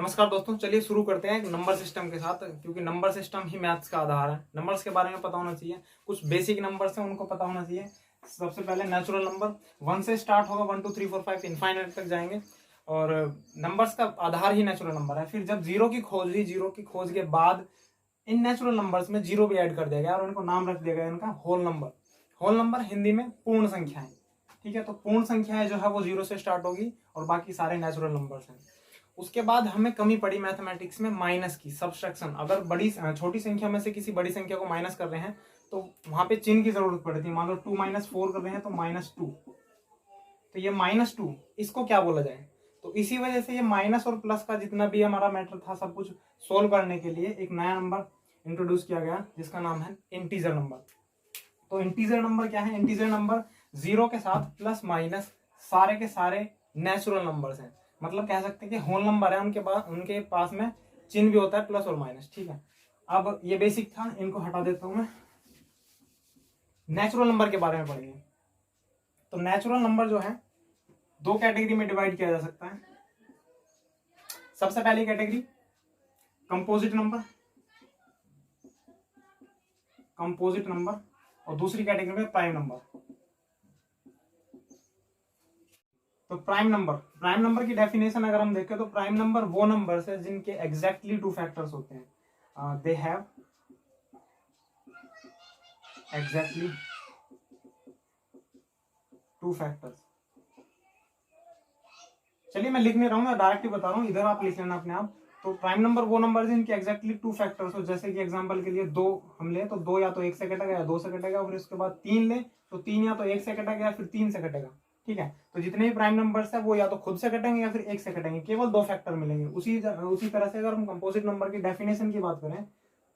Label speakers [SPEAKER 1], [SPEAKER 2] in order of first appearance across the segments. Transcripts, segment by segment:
[SPEAKER 1] नमस्कार दोस्तों, चलिए शुरू करते हैं नंबर सिस्टम के साथ, क्योंकि नंबर सिस्टम ही मैथ्स का आधार है। नंबर्स के बारे में पता होना चाहिए, कुछ बेसिक नंबर्स हैं उनको पता होना चाहिए। सबसे पहले नेचुरल नंबर 1 से स्टार्ट होगा, 1 2 3 4 5 इनफाइनाइट तक जाएंगे और नंबर्स का आधार ही नेचुरल नंबर है। फिर जब जीरो की खोज हुई, जीरो की खोज के बाद इन नेचुरल नंबर्स में जीरो भी ऐड कर दिया गया और इनको नाम रख दिया गया इनका whole number. Whole number Hindi में पूर्ण संख्या है, ठीक है। तो पूर्ण संख्याएं जो है वो जीरो से स्टार्ट होगी और बाकी सारे नेचुरल नंबर्स हैं। उसके बाद हमें कमी पड़ी मैथमेटिक्स में माइनस की, सब्सट्रैक्शन। अगर छोटी संख्या में से किसी बड़ी संख्या को माइनस कर रहे हैं तो वहां पे चिन्ह की जरूरत पड़ती है। मान लो 2 - 4 कर रहे हैं तो -2, तो ये -2 इसको क्या बोला जाए। तो इसी वजह से ये माइनस और प्लस का जितना भी हमारा मैटर था सब कुछ सोल्व करने के लिए एक नया नंबर इंट्रोड्यूस किया गया जिसका नाम है इंटीजर नंबर। तो इंटीजर नंबर क्या है? इंटीजर नंबर जीरो के साथ प्लस माइनस सारे के सारे नेचुरल नंबर्स हैं। मतलब कह सकते हैं कि होल नंबर है, उनके पास में चिन्ह भी होता है प्लस और माइनस, ठीक है। अब ये बेसिक था, इनको हटा देता हूं मैं। नेचुरल नंबर के बारे में पढ़ेंगे। तो नेचुरल नंबर जो है दो कैटेगरी में डिवाइड किया जा सकता है। सबसे पहली कैटेगरी कंपोजिट नंबर, और दूसरी कैटेगरी में प्राइम नंबर। तो प्राइम नंबर की डेफिनेशन अगर हम देखें तो प्राइम नंबर वो नंबर्स है जिनके एग्जैक्टली 2 फैक्टर्स होते हैं। They have exactly 2 factors. चलिए मैं लिख नहीं रहा हूं, मैं डायरेक्ट ही बता रहा हूं, इधर आप लिख लेना अपने आप। तो प्राइम नंबर वो नंबर है जिनके एग्जैक्टली 2 फैक्टर्स हो। जैसे कि एग्जांपल के लिए 2 हम ले तो 2 या तो 1 से कटेगा या 2 से कटेगा, फिर उसके बाद 3 ले तो 3 या तो 1 से कटेगा या फिर 3 से कटेगा, ठीक है। तो जितने भी प्राइम नंबर्स है वो या तो खुद से कटेंगे या फिर 1 से कटेंगे, केवल 2 फैक्टर मिलेंगे। उसी तरह से अगर हम कंपोजिट नंबर की डेफिनेशन की बात करें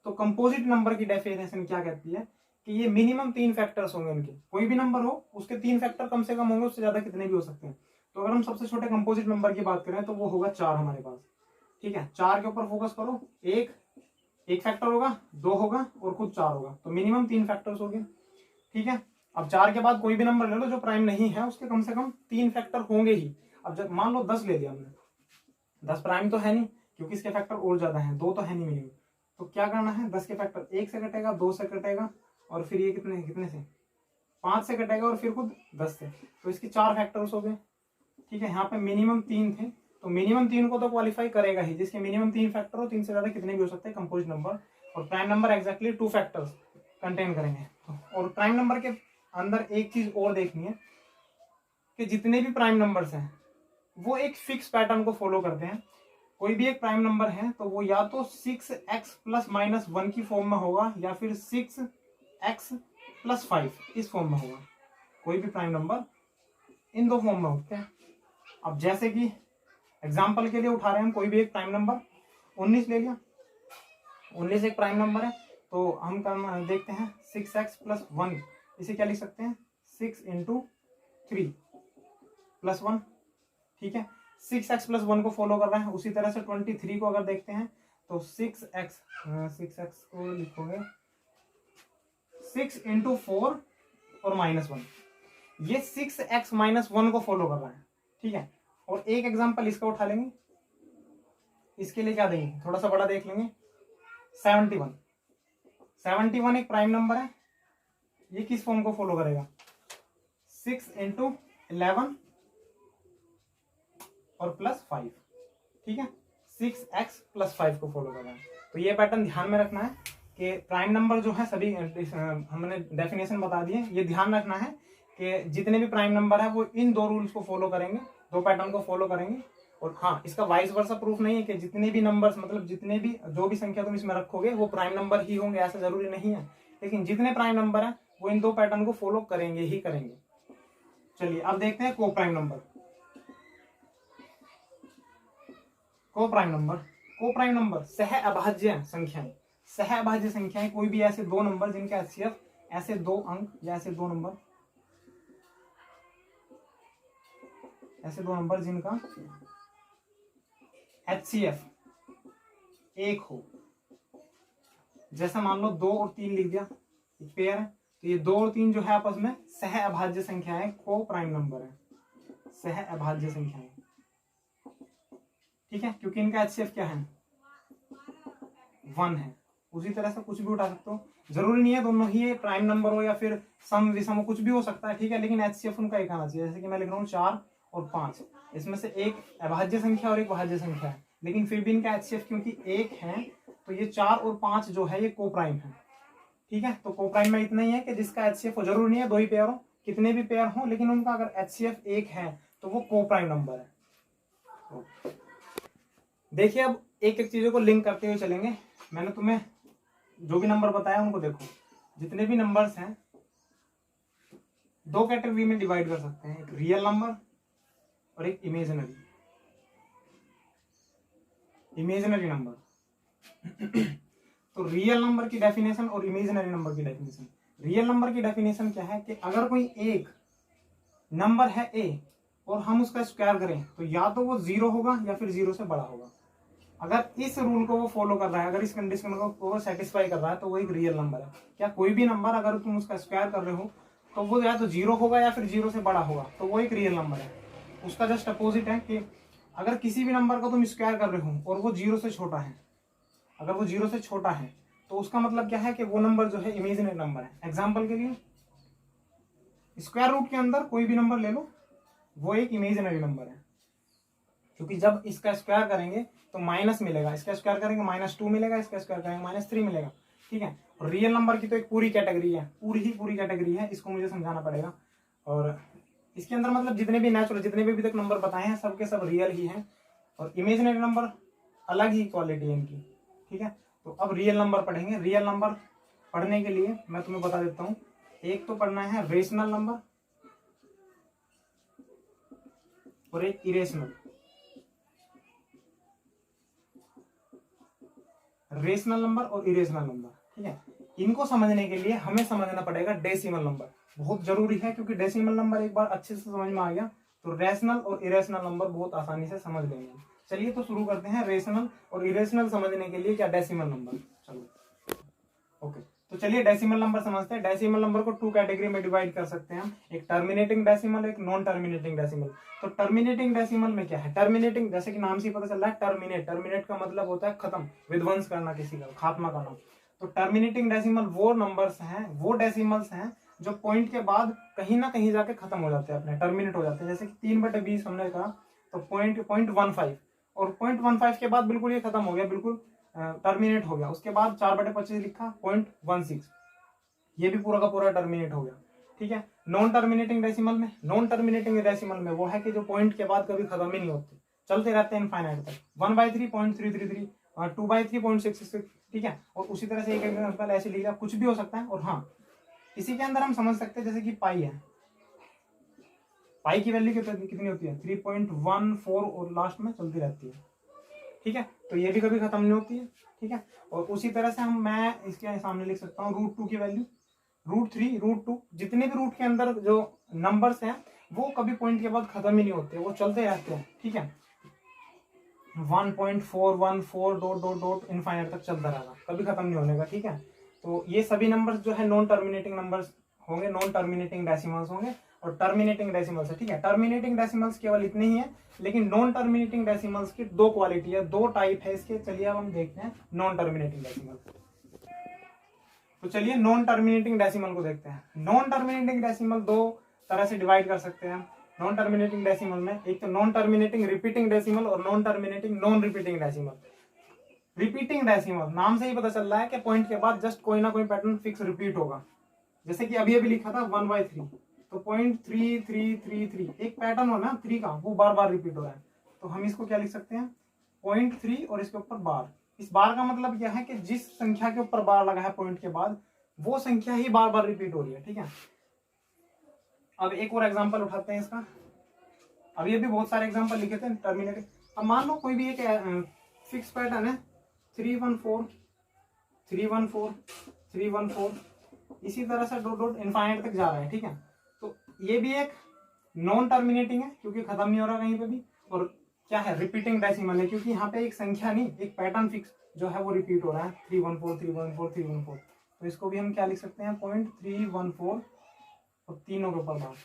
[SPEAKER 1] तो कंपोजिट नंबर की डेफिनेशन क्या कहती है कि ये मिनिमम 3 फैक्टर्स होंगे इनके। कोई भी नंबर हो उसके 3 फैक्टर कम से कम होंगे, उससे ज्यादा कितने भी हो सकते हैं। तो अगर हम सबसे छोटे कंपोजिट नंबर की बात करें तो वो होगा 4 हमारे पास, ठीक है। 4 के ऊपर फोकस करो, एक फैक्टर होगा, 2 होगा और खुद 4 होगा, तो मिनिमम 3 फैक्टर्स हो गए, ठीक है। अब 4 के बाद कोई भी नंबर ले लो जो प्राइम नहीं है, उसके कम से कम 3 फैक्टर होंगे ही। अब जब मान लो 10 ले लिया हमने, 10 प्राइम तो है नहीं क्योंकि इसके फैक्टर और ज्यादा हैं, 2 तो है नहीं मिनिमम। तो क्या करना है, 10 के फैक्टर 1 से कटेगा, 2 से कटेगा और फिर ये कितने से 5 से कटेगा और फिर खुद 10 से, तो इसके 4 फैक्टर्स हो गए, ठीक है। यहाँ पे मिनिमम 3 थे तो मिनिमम 3 को तो क्वालिफाई करेगा ही, जिसके मिनिमम 3 फैक्टर हो, 3 से ज्यादा कितने भी हो सकते हैं कंपोजिट नंबर। और prime number exactly 2 factors contain करेंगे। और प्राइम नंबर के अंदर एक चीज और देखनी है कि जितने भी प्राइम नंबर्स हैं वो एक फिक्स पैटर्न को फॉलो करते हैं। कोई भी एक प्राइम नंबर है तो वो या तो 6x + -1 की फॉर्म में होगा या फिर 6x + 5 इस फॉर्म में होगा। कोई भी प्राइम नंबर इन 2 फॉर्म में होते हैं। अब जैसे कि एग्जाम्पल के लिए उठा रहे हैं हम कोई भी एक प्राइम नंबर, 19 ले लिया। 19 एक प्राइम नंबर है तो हम देखते हैं 6x + 1, इसे क्या लिख सकते हैं 6 × 3 + 1, ठीक है। 6x + 1 को फॉलो कर रहे हैं। उसी तरह से 23 को अगर देखते हैं तो 6x को लिखोगे 6 × 4 और -1, ये 6x - 1 को फॉलो कर रहा है, ठीक है। और एक एग्जांपल इसका उठा लेंगे, इसके लिए क्या देंगे, थोड़ा सा बड़ा देख लेंगे, 71 एक प्राइम नंबर है। ये किस फॉर्म को फॉलो करेगा 6 × 11 और +5, ठीक है। 6x + 5 को फॉलो कर रहा है। तो ये पैटर्न ध्यान में रखना है कि प्राइम नंबर जो है सभी हमने डेफिनेशन बता दी है, ये ध्यान रखना है कि जितने भी प्राइम नंबर है वो इन 2 रूल्स को फॉलो करेंगे, 2 पैटर्न को फॉलो करेंगे। और हाँ, इसका वाइस वर्सा प्रूफ नहीं है कि जितने भी नंबर्स, मतलब जितने भी जो भी संख्या तुम इसमें रखोगे वो प्राइम नंबर ही होंगे, ऐसा जरूरी नहीं है। लेकिन जितने प्राइम नंबर है वो इन 2 पैटर्न को फॉलो करेंगे ही करेंगे। चलिए अब देखते हैं को प्राइम नंबर। को प्राइम नंबर सह अभाज्य संख्याएं। सह अभाज्य संख्याएं कोई भी ऐसे 2 नंबर जिनके HCF ऐसे 2 अंक या ऐसे 2 नंबर, जिनका HCF 1 हो। जैसा मान लो 2 और 3 लिख दिया, एक पेयर है, तो ये 2 और 3 जो है आपस में सह अभाज्य संख्या है, को प्राइम नंबर है, सह अभाज्य संख्याएं। ठीक है, क्योंकि इनका HCF क्या है 1 है। उसी तरह से कुछ भी उठा सकते हो, जरूरी नहीं है दोनों ही प्राइम नंबर हो या फिर सम विषम हो, कुछ भी हो सकता है, ठीक है, लेकिन HCF उनका एक आना चाहिए। जैसे कि मैं लिख रहा हूँ 4 और 5, इसमें से एक अभाज्य संख्या और एक भाज्य संख्या है, लेकिन फिर भी इनका HCF क्योंकि 1 है तो ये 4 और 5 जो है ये को प्राइम है। ठीक है, तो को प्राइम में इतना ही है कि जिसका HCF हो, जरूरी नहीं है 2 ही पेयर हो, कितने भी पेयर हो, लेकिन उनका अगर HCF 1 है तो वो को प्राइम नंबर है। तो देखिए अब एक एक चीजों को लिंक करते हुए चलेंगे। मैंने तुम्हें जो भी नंबर बताया उनको देखो, जितने भी नंबर्स हैं 2 कैटेगरी में डिवाइड कर सकते हैं, एक रियल नंबर और एक इमेजिनरी नंबर। तो रियल नंबर की डेफिनेशन और इमेजिनरी नंबर की डेफिनेशन। रियल नंबर की डेफिनेशन क्या है कि अगर कोई एक नंबर है a और हम उसका स्क्वायर करें तो या तो वो 0 होगा या फिर 0 से बड़ा होगा। अगर इस रूल को वो फॉलो कर रहा है, अगर इस कंडीशन को वो सेटिस्फाई कर रहा है तो वो एक रियल नंबर है। क्या कोई भी नंबर अगर तुम उसका स्क्वायर कर रहे हो तो वो या तो 0 होगा या फिर 0 से बड़ा होगा, तो वो एक रियल नंबर है। उसका जस्ट अपोजिट है कि अगर किसी भी नंबर का तुम स्क्वायर कर रहे हो और वो 0 से छोटा है, अगर वो 0 से छोटा है तो उसका मतलब क्या है कि वो नंबर जो है इमेजिनरी नंबर है। एग्जाम्पल के लिए स्क्वायर रूट के अंदर कोई भी नंबर ले लो, वो एक इमेजिनरी नंबर है, क्योंकि जब इसका स्क्वायर करेंगे तो माइनस मिलेगा, इसका स्क्वायर करेंगे -2 मिलेगा, इसका स्क्वायर करेंगे -3 मिलेगा। ठीक है, और रियल नंबर की तो एक पूरी कैटेगरी है, पूरी कैटेगरी है, इसको मुझे समझाना पड़ेगा। और इसके अंदर मतलब जितने भी नेचुरल, जितने भी अभी तक नंबर बताए हैं सबके सब रियल ही हैं, और इमेजिनरी नंबर अलग ही क्वालिटी है इनकी। ठीक है, तो अब रियल नंबर पढ़ेंगे। रियल नंबर पढ़ने के लिए मैं तुम्हें बता देता हूँ, एक तो पढ़ना है रेशनल नंबर और एक इरेशनल। रेशनल नंबर और इरेशनल नंबर, ठीक है, इनको समझने के लिए हमें समझना पड़ेगा डेसिमल नंबर, बहुत जरूरी है, क्योंकि डेसिमल नंबर एक बार अच्छे से समझ में आ गया तो रेशनल और इरेशनल नंबर बहुत आसानी से समझ लेंगे। चलिए तो शुरू करते हैं रेशनल और इरेशनल समझने के लिए क्या डेसिमल नंबर। चलो ओके, तो चलिए डेसिमल नंबर समझते हैं। डेसिमल नंबर को 2 कैटेगरी में डिवाइड कर सकते हैं हम, एक टर्मिनेटिंग डेसिमल, एक नॉन टर्मिनेटिंग डेसिमल। तो टर्मिनेटिंग डेसिमल में क्या है, टर्मिनेटिंग जैसे कि नाम से पता चल रहा है टर्मिनेट, टर्मिनेट का मतलब होता है खत्म, विध्वंस करना, किसी का खात्मा करना। तो टर्मिनेटिंग डेसिमल वो नंबर्स हैं, वो डेसिमल्स हैं जो पॉइंट के बाद कहीं ना कहीं जाके खत्म हो जाते हैं, अपने टर्मिनेट हो जाते हैं। जैसे कि 3/20 हमने कहा तो पॉइंट 0.15, और 0.15 के बाद बिल्कुल ये खत्म हो गया, बिल्कुल टर्मिनेट हो गया। उसके बाद 4/25 लिखा 0.16, ये भी पूरा का पूरा टर्मिनेट हो गया। ठीक है, नॉन टर्मिनेटिंग डेसिमल में, नॉन टर्मिनेटिंग डेसिमल में वो है कि जो पॉइंट के बाद कभी खत्म ही नहीं होते, चलते रहते हैं इनफाइनाइट तक। 1/3 0.333 और 2/3 0.666। ठीक है, और उसी तरह से एक एग्जांपल ऐसे लिखा, कुछ भी हो सकता है। और हाँ, इसी के अंदर हम समझ सकते हैं जैसे कि पाई है, पाई की वैल्यू कितनी होती है 3.14 और लास्ट में चलती रहती है। ठीक है, तो ये भी कभी खत्म नहीं होती है। ठीक है, और उसी तरह से मैं इसके सामने लिख सकता हूँ √2 की वैल्यू, √3, √2, जितने भी रूट के अंदर जो नंबर्स हैं वो कभी पॉइंट के बाद खत्म ही नहीं होते, वो चलते रहते हैं। ठीक है, 1.414 डॉट डॉट डॉट इनफाइनाइट तक चलता रहेगा, कभी खत्म नहीं होने का। ठीक है, तो ये सभी नंबर्स जो है नॉन टर्मिनेटिंग नंबर्स होंगे, नॉन टर्मिनेटिंग डेसिमल्स होंगे और टर्मिनेटिंग डेसिमल्स है। ठीक है, टर्मिनेटिंग डेसिमल्स केवल इतने ही है, लेकिन नॉन टर्मिनेटिंग डेसिमल्स की 2 क्वालिटी है, 2 टाइप है इसके। चलिए अब हम देखते हैं नॉन टर्मिनेटिंग डेसिमल। तो चलिए नॉन टर्मिनेटिंग डेसिमल को देखते हैं। नॉन टर्मिनेटिंग डेसिमल 2 तरह से डिवाइड कर सकते हैं नॉन टर्मिनेटिंग डेसिमल में, एक तो नॉन टर्मिनेटिंग रिपीटिंग डेसिमल और non terminating non repeating decimal. Repeating decimal नाम से ही पता चल रहा है कि पॉइंट के बाद जस्ट कोई ना कोई पैटर्न फिक्स रिपीट होगा। जैसे कि अभी अभी लिखा था 1/3, तो 0.3333 एक पैटर्न हो ना 3 का, वो बार बार रिपीट हो रहा है, तो हम इसको क्या लिख सकते हैं 0.3 और इसके ऊपर बार। इस बार का मतलब क्या है कि जिस संख्या के ऊपर बार लगा है पॉइंट के बाद, वो संख्या ही बार बार रिपीट हो रही है। ठीक है, अब एक और एग्जांपल उठाते हैं इसका। अभी अभी बहुत सारे एग्जांपल लिखे थे टर्मिनेटिंग। अब मान लो कोई भी एक फिक्स पैटर्न है 314 314 314, इसी तरह से डॉट डॉट इनफाइनाइट तक जा रहा है। ठीक है, तो ये भी एक नॉन टर्मिनेटिंग है क्योंकि खत्म नहीं हो रहा कहीं पे भी, और क्या है रिपीटिंग डेसिमल है क्योंकि यहाँ पे एक संख्या नहीं, एक पैटर्न फिक्स जो है वो रिपीट हो रहा है 314 314 314। तो इसको भी हम क्या लिख सकते हैं 0.314 और तीनों के ऊपर बार।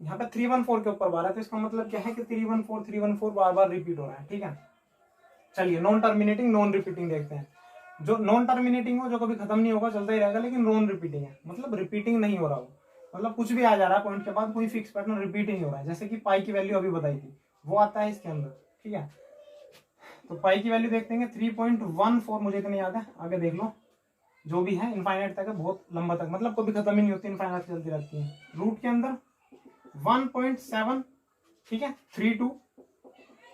[SPEAKER 1] यहाँ पे 314 के ऊपर बार है, तो इसका मतलब क्या है कि 314 बार बार रिपीट हो रहा है। ठीक है, चलिए नॉन टर्मिनेटिंग नॉन रिपीटिंग देखते हैं। जो नॉन टर्मिनेटिंग हो, जो कभी खत्म नहीं होगा, चलता ही रहेगा, लेकिन नॉन रिपीटिंग है, मतलब रिपीटिंग नहीं हो रहा हो, मतलब कुछ भी आ जा रहा है पॉइंट के बाद, कोई फिक्स पैटर्न रिपीट ही नहीं हो रहा है। जैसे कि पाई की वैल्यू अभी बताई थी, वो आता है इसके अंदर। ठीक है, तो पाई की वैल्यू देखते हैं 3.14, मुझे इतनी याद है, आगे देख लो, जो भी है इनफाइनाइट तक है, बहुत लंबा तक, मतलब कभी खत्म ही नहीं होती, इनफाइनाइट चलती रहती है। रूट के अंदर 1.7, ठीक है, 32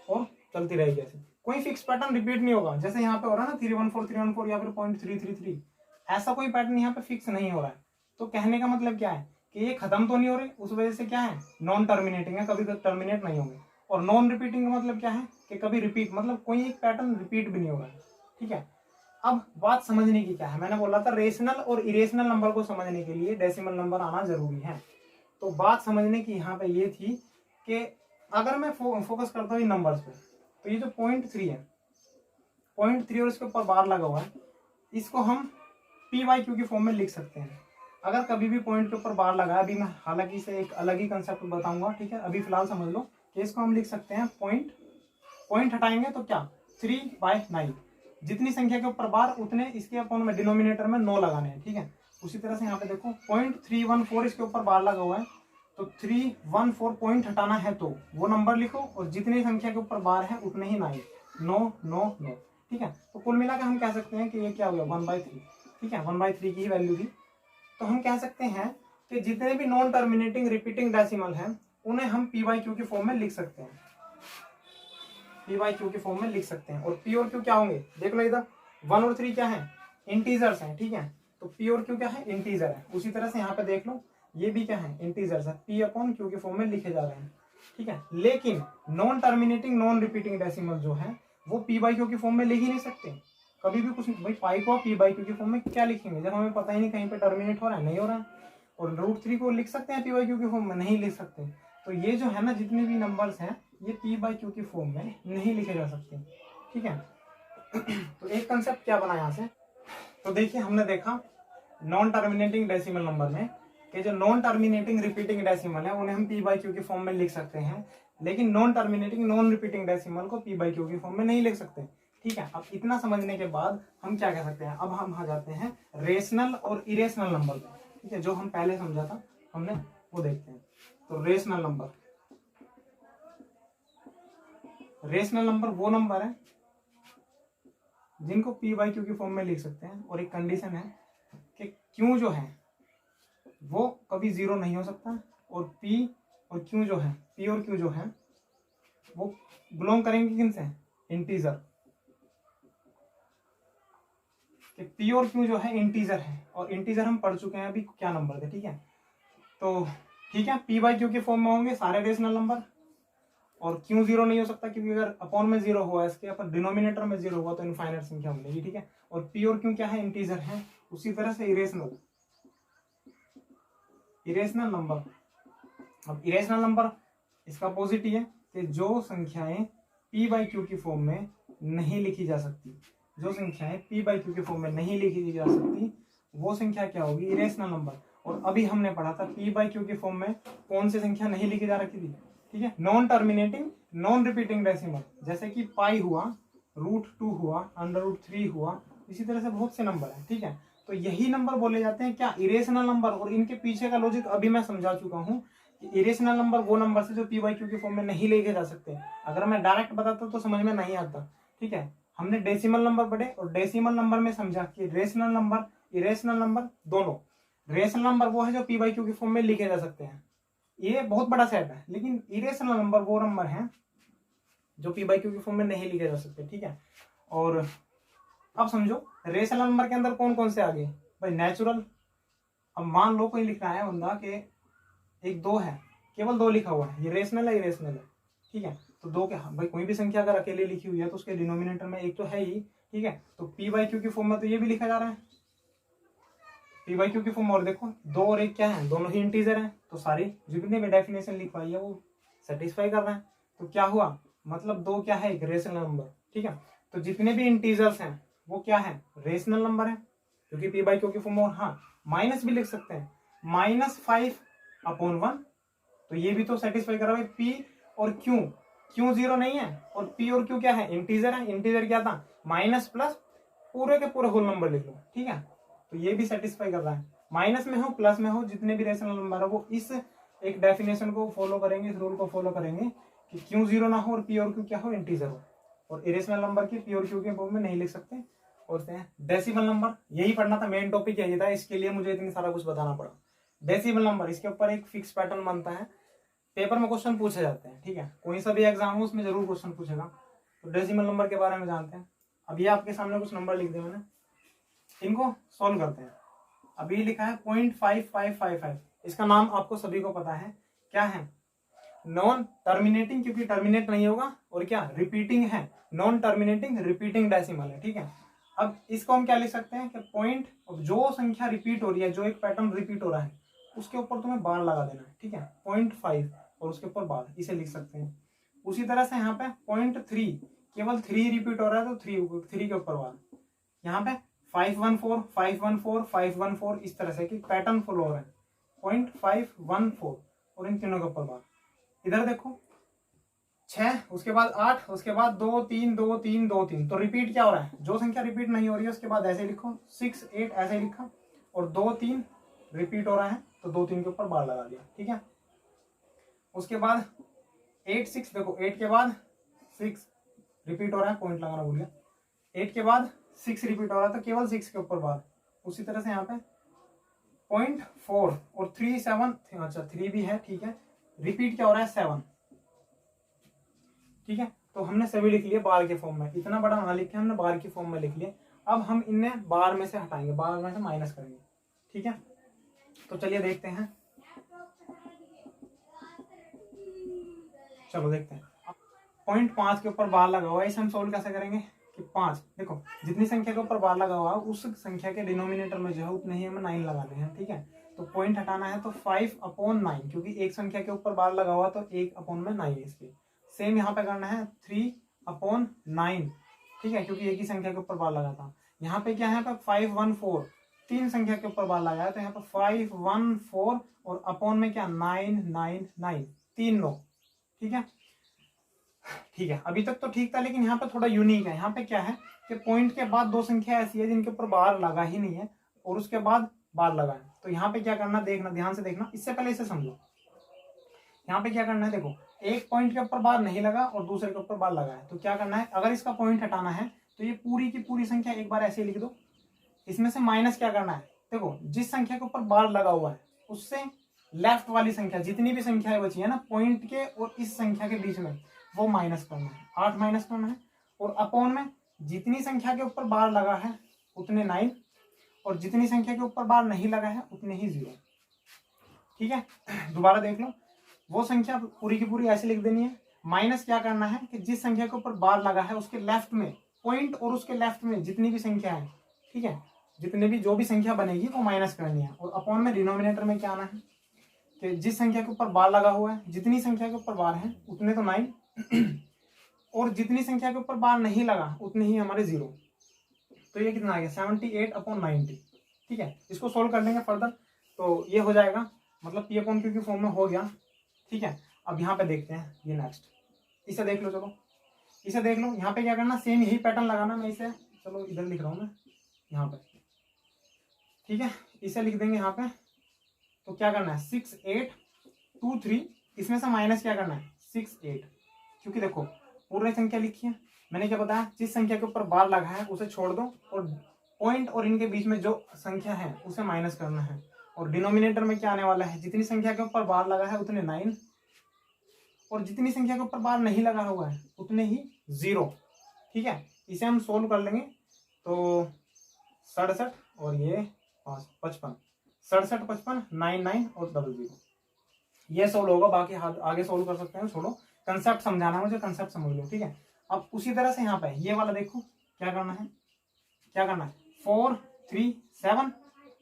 [SPEAKER 1] और चलती रहेगी ऐसे, कोई फिक्स पैटर्न रिपीट नहीं होगा। जैसे यहाँ पे हो रहा है ना 314 या फिर 0.333, ऐसा कोई पैटर्न यहाँ पे फिक्स नहीं हो रहा है। तो कहने का मतलब क्या है कि ये खत्म तो नहीं हो रही, उस वजह से क्या है, नॉन टर्मिनेटिंग है, कभी तक टर्मिनेट नहीं होंगे। और नॉन रिपीटिंग का मतलब क्या है कि कभी रिपीट, मतलब कोई एक पैटर्न रिपीट भी नहीं हो रहा है। ठीक है, अब बात समझने की क्या है, मैंने बोला था रेशनल और इरेशनल नंबर को समझने के लिए डेसिमल नंबर आना जरूरी है। तो बात समझने की यहाँ पे ये थी कि अगर मैं फोकस करता हूँ इन नंबर्स पे, तो ये जो 0.3 है, 0.3 और इसके ऊपर बार लगा हुआ है, इसको हम PYQ की फॉर्म में लिख सकते हैं। अगर कभी भी पॉइंट के ऊपर बार लगा है, अभी मैं हालांकि इसे एक अलग ही कंसेप्ट बताऊंगा। ठीक है, अभी फिलहाल समझ लो कि इसको हम लिख सकते हैं पॉइंट हटाएंगे तो क्या 3/9, जितनी संख्या के ऊपर बार उतने इसके अपॉन में डिनोमिनेटर में 9 लगाने हैं। ठीक है, उसी तरह से यहाँ पे देखो 0.314 इसके ऊपर बार लगा हुआ है, तो 314 पॉइंट हटाना है तो वो नंबर लिखो, और जितनी संख्या के ऊपर बार है उतने ही 9। ठीक है, तो कुल मिलाकर हम कह सकते हैं कि ये क्या हो गया 1/3। ठीक है, 1/3 की ही वैल्यू थी। तो हम कह सकते हैं कि जितने भी नॉन टर्मिनेटिंग रिपीटिंग डेसिमल हैं उन्हें हम PYQ की फॉर्म में लिख सकते हैं, PYQ की फॉर्म में लिख सकते हैं। और P और Q क्या होंगे, देख लो इधर 1 और 3 क्या है, इंटीजर्स हैं। ठीक है, तो P और Q क्या है, इंटीजर है। उसी तरह से यहाँ पे देख लो, ये भी क्या है, इंटीजर्स है, P/Q की फॉर्म में लिखे जा रहे हैं। ठीक है, लेकिन non terminating non repeating decimal जो है वो P/Q की फॉर्म में लिख ही नहीं सकते कभी भी कुछ। भाई पाई को आप P/Q की फॉर्म में क्या लिखेंगे जब हमें पता ही नहीं कहीं पे टर्मिनेट हो रहा है, नहीं हो रहा है। और √3 को लिख सकते हैं P/Q की फॉर्म में, नहीं लिख सकते। तो ये जो है ना, जितने भी नंबर्स हैं ये P/Q की फॉर्म में नहीं लिखे जा सकते। ठीक है, तो एक कंसेप्ट क्या बना यहाँ से, तो देखिए हमने देखा नॉन टर्मिनेटिंग डेसिमल नंबर में कि जो नॉन टर्मिनेटिंग रिपीटिंग डेसिमल है उन्हें हम P/Q की फॉर्म में लिख सकते हैं, लेकिन non terminating non repeating decimal को P/Q की फॉर्म में नहीं लिख सकते। ठीक है, अब इतना समझने के बाद हम क्या कह सकते हैं, अब हम आ जाते हैं रेशनल और इरेशनल नंबर पे। ठीक है, जो हम पहले समझा था हमने वो देखते हैं। तो रेशनल नंबर वो नंबर है जिनको P/Q की फॉर्म में लिख सकते हैं, और एक कंडीशन है कि Q जो है वो कभी 0 नहीं हो सकता, और P और Q जो है, P और Q जो है वो बिलोंग करेंगे किन से, इंटीजर, कि P और Q जो है इंटीजर है, और इंटीजर हम पढ़ चुके हैं अभी क्या नंबर थे। ठीक है, तो ठीक है, P/Q की फॉर्म में होंगे सारे रेशनल नंबर, और Q 0 नहीं हो सकता क्योंकि अगर अपॉन में 0 हुआ इसके अपन डिनोमिनेटर में 0 हुआ तो इनफाइनाइट संख्या मिलेगी। ठीक है, और P और Q क्या है, इंटीजर है। उसी तरह से इरेशनल नंबर, अब इरेशनल नंबर इसका अपोजिट ही है कि जो संख्याएं P/Q की फॉर्म में नहीं लिखी जा सकती, जो संख्याएं P/Q की फॉर्म में नहीं लिखी जा सकती वो संख्या क्या होगी, इरेशनल नंबर। और अभी हमने पढ़ा था P/Q की फॉर्म में कौन सी संख्या नहीं लिखी जा रखी थी। ठीक है, non terminating non repeating decimal, जैसे कि पाई हुआ, √2 हुआ, √3 हुआ, इसी तरह से बहुत से नंबर है। ठीक है, तो यही नंबर बोले जाते हैं क्या, इरेशनल नंबर। और इनके पीछे का लॉजिक अभी मैं समझा चुका हूँ कि इरेशनल नंबर वो नंबर से जो P/Q की फॉर्म में नहीं लिखे जा सकते। अगर मैं डायरेक्ट बताता तो समझ में नहीं आता। ठीक है, हमने डेसिमल नंबर पढ़े और डेसिमल नंबर में समझा कि रेशनल नंबर इरेशनल नंबर दोनों। रेशनल नंबर वो है जो P/Q की फॉर्म में लिखे जा सकते हैं, ये बहुत बड़ा सेट है, लेकिन इरेशनल नंबर वो नंबर है जो P/Q की फॉर्म में नहीं लिखे जा सकते। ठीक है, और अब समझो रेशनल नंबर के अंदर कौन कौन से आ गए, भाई नेचुरल। अब मान लो कोई लिख रहा है बंदा के एक 2 है, केवल 2 लिखा हुआ है, ये रेशनल है इरेशनल है। ठीक है, तो 2 के, भाई कोई भी संख्या अगर अकेले लिखी हुई है तो उसके डिनोमिनेटर में 1 तो है ही। ठीक है, तो P/Q की फॉर्म में तो ये भी लिखा जा रहा है P/Q की फॉर्म। और देखो 2 और 1 क्या है, दोनों ही इंटीजर हैं, तो सारी जितने भी डेफिनेशन लिखवाई है वो सेटिस्फाई कर रहे हैं। तो क्या हुआ, मतलब 2 क्या है, एक रेशनल नंबर। ठीक है, तो जितने भी इंटीजर्स हैं वो क्या है, रेशनल नंबर है, क्योंकि P/Q की फॉर्म। और हाँ, माइनस भी लिख सकते हैं, -5/1 तो ये भी तो सेटिस्फाई करा भाई पी और क्यू, क्यू जीरो नहीं है और पी और क्यू क्या है, इंटीजर है। इंटीजर क्या था, माइनस प्लस, पूरे के पूरे होल नंबर लिख लो, ठीक है। तो ये भी सेटिस्फाई कर रहा है, माइनस में हो प्लस में हो जितने भी रेशनल नंबर है वो इस एक डेफिनेशन को फॉलो करेंगे, इस रूल को फॉलो करेंगे कि क्यू जीरो ना हो और पी और क्यू क्या हो, इंटीजर हो। और इरेशनल नंबर की पी और क्यू के फॉर्म में नहीं लिख सकते। और डेसिमल नंबर, यही पढ़ना था, मेन टॉपिक यही था, इसके लिए मुझे इतनी सारा कुछ बताना पड़ा। डेसिमल नंबर, इसके ऊपर एक फिक्स पैटर्न बनता है, पेपर में क्वेश्चन पूछे जाते हैं, ठीक है, कोई सा भी एग्जाम हो उसमें जरूर क्वेश्चन पूछेगा। तो डेसिमल नंबर के बारे में जानते हैं। अब ये आपके सामने कुछ नंबर लिख दिए मैंने, इनको सोल्व करते हैं। अभी लिखा है 0.5555, इसका नाम आपको सभी को पता है, क्या है, नॉन टर्मिनेटिंग, क्योंकि टर्मिनेट नहीं होगा, और क्या रिपीटिंग है, नॉन टर्मिनेटिंग रिपीटिंग डेसिमल है, ठीक है। अब इसको हम क्या लिख सकते हैं कि पॉइंट, जो संख्या रिपीट हो रही है, जो एक पैटर्न रिपीट हो रहा है उसके ऊपर तुम्हें बार लगा देना है, ठीक है, 0.5 और उसके ऊपर बार, इसे लिख सकते हैं। उसी तरह से यहाँ पे 0.3, केवल 3 रिपीट हो रहा है तो 3 के ऊपर बार। यहाँ पे 514 514 514, इस तरह से कि पैटर्न फॉलो हो रहा है, 0.514 और इन तीनों के ऊपर बार। इधर देखो 6, उसके बाद 8, उसके बाद 2 3 2 3 2 3, तो रिपीट क्या हो रहा है, जो संख्या रिपीट नहीं हो रही है उसके बाद ऐसे लिखो, 6 8 ऐसे लिखा, और 2 3 रिपीट हो रहा है तो 2 3 के ऊपर बार लगा दिया, ठीक है। उसके बाद 8 6, देखो 8 के बाद 6 रिपीट हो रहा है, पॉइंट लगाना भूल गया, 8 के बाद 6 रिपीट हो रहा है तो केवल 6 के ऊपर बार। उसी तरह से यहाँ पे 0.4 और 3 7, अच्छा 3 भी है, ठीक है, रिपीट क्या हो रहा है 7, ठीक है। तो हमने सभी लिख लिए बार के फॉर्म में, इतना बड़ा ना लिखे, हमने बार की फॉर्म में लिख लिए। अब हम इन्हें बार में से हटाएंगे, बार में से माइनस करेंगे, ठीक है। तो चलिए देखते हैं, चलो देखते हैं। 0.5 के ऊपर बार लगा हुआ है, इसे हम सोल्व कैसे करेंगे कि 5, देखो जितनी संख्या के ऊपर बार लगा हुआ है उस संख्या के डिनोमिनेटर में जो है उतने ही हमें 9 लगाने हैं, ठीक है। तो पॉइंट हटाना है तो 5/9, क्योंकि एक संख्या के ऊपर बार लगा हुआ तो 1/9 इसके। सेम यहाँ पे करना है 3/9, ठीक है, क्योंकि एक ही संख्या के ऊपर बार लगा था। यहाँ पे क्या है 514, 3 संख्या के ऊपर बार लगाया तो यहाँ पे 514 और अपॉन में क्या 999, 3 लो, ठीक है। ठीक है, अभी तक तो ठीक था, लेकिन यहाँ पे थोड़ा यूनिक है। यहाँ पे क्या है कि पॉइंट के बाद 2 संख्या ऐसी है जिनके ऊपर बार लगा ही नहीं है और उसके बाद बार लगा है। तो यहाँ पे क्या करना, देखना, ध्यान से देखना, इससे पहले इसे समझो। यहाँ पे क्या करना है, देखो एक पॉइंट के ऊपर बार नहीं लगा और दूसरे के ऊपर बार लगा है, तो क्या करना है, अगर इसका पॉइंट हटाना है तो ये पूरी की पूरी संख्या एक बार ऐसे लिख दो। इसमें से माइनस क्या करना है, देखो जिस संख्या के ऊपर बार लगा हुआ है उससे लेफ्ट वाली संख्या, जितनी भी संख्याएं बची है ना पॉइंट के और इस संख्या के बीच में, वो माइनस करना है, 8 माइनस करना है। और अपॉन में जितनी संख्या के ऊपर बार लगा है उतने 9, और जितनी संख्या के ऊपर बार नहीं लगा है उतने ही 0, ठीक है। दोबारा देख लो, वो संख्या पूरी की पूरी ऐसे लिख देनी है। माइनस क्या करना है कि जिस संख्या के ऊपर बार लगा है उसके लेफ्ट में पॉइंट और उसके लेफ्ट में जितनी भी संख्या है, ठीक है, जितने भी जो भी संख्या बनेगी वो माइनस करनी है। और अपॉन में डिनोमिनेटर में क्या आना है कि जिस संख्या के ऊपर बार लगा हुआ है, जितनी संख्या के ऊपर बार है उतने तो 9, और जितनी संख्या के ऊपर बार नहीं लगा उतने ही हमारे 0। तो ये कितना आ गया 78/90, ठीक है। इसको सोल्व कर लेंगे फर्दर तो ये हो जाएगा, मतलब P/Q की फॉर्म में हो गया, ठीक है। अब यहाँ पे देखते हैं ये नेक्स्ट, इसे देख लो, चलो इसे देख लो। यहाँ पे क्या करना, सेम यही पैटर्न लगाना, मैं इसे चलो इधर लिख रहा हूँ मैं यहाँ पे, ठीक है, इसे लिख देंगे यहाँ पे। तो क्या करना है 6 8 2 3, इसमें से माइनस क्या करना है 6 8, क्योंकि देखो पूर्ण संख्या लिखी है, मैंने क्या बताया, जिस संख्या के ऊपर बार लगा है उसे छोड़ दो और पॉइंट और इनके बीच में जो संख्या है उसे माइनस करना है। और डिनोमिनेटर में क्या आने वाला है, जितनी संख्या के ऊपर बार लगा है उतने 9, और जितनी संख्या के ऊपर बार नहीं लगा हुआ है उतने ही 0, ठीक है। इसे हम सोल्व कर लेंगे तो 67 और ये 55, 67 55 99 और 00, ये सोल्व होगा। बाकी आगे सोल्व कर सकते हैं, छोड़ो, कंसेप्ट समझाना मुझे, कंसेप्ट समझ लो, ठीक है। अब उसी तरह से यहाँ पे ये वाला देखो क्या करना है, 4 3 7,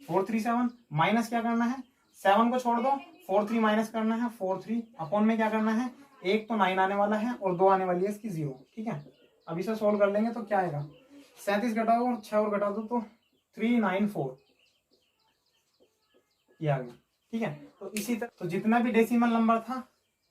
[SPEAKER 1] 4 3 7, माइनस क्या करना है 7 को छोड़ दो, 4 3 माइनस करना है 4 3, अपॉन में क्या करना है, एक तो 9 आने वाला है और 2 आने वाली है इसकी 0, ठीक है। अब इसे सोल्व कर लेंगे तो क्या आएगा, 37 घटाओ और 6 और घटा दो तो 394, ये आ गया, ठीक है। तो इसी तरह तो जितना भी डेसिमल नंबर था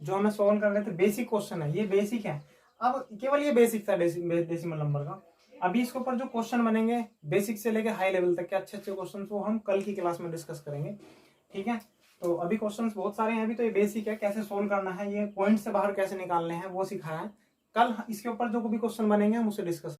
[SPEAKER 1] जो हमें सोल्व कर रहे थे, बेसिक क्वेश्चन है, ये बेसिक है। अब केवल ये बेसिक था डेसिमल नंबर का। अभी इसके ऊपर जो क्वेश्चन बनेंगे बेसिक से लेके हाई लेवल तक के अच्छे अच्छे क्वेश्चन, वो हम कल की क्लास में डिस्कस करेंगे, ठीक है। तो अभी क्वेश्चंस बहुत सारे हैं, अभी तो ये बेसिक है, कैसे सोल्व करना है, ये पॉइंट से बाहर कैसे निकालने हैं वो सिखाया है। कल इसके ऊपर जो भी क्वेश्चन बनेंगे हम उसे डिस्कस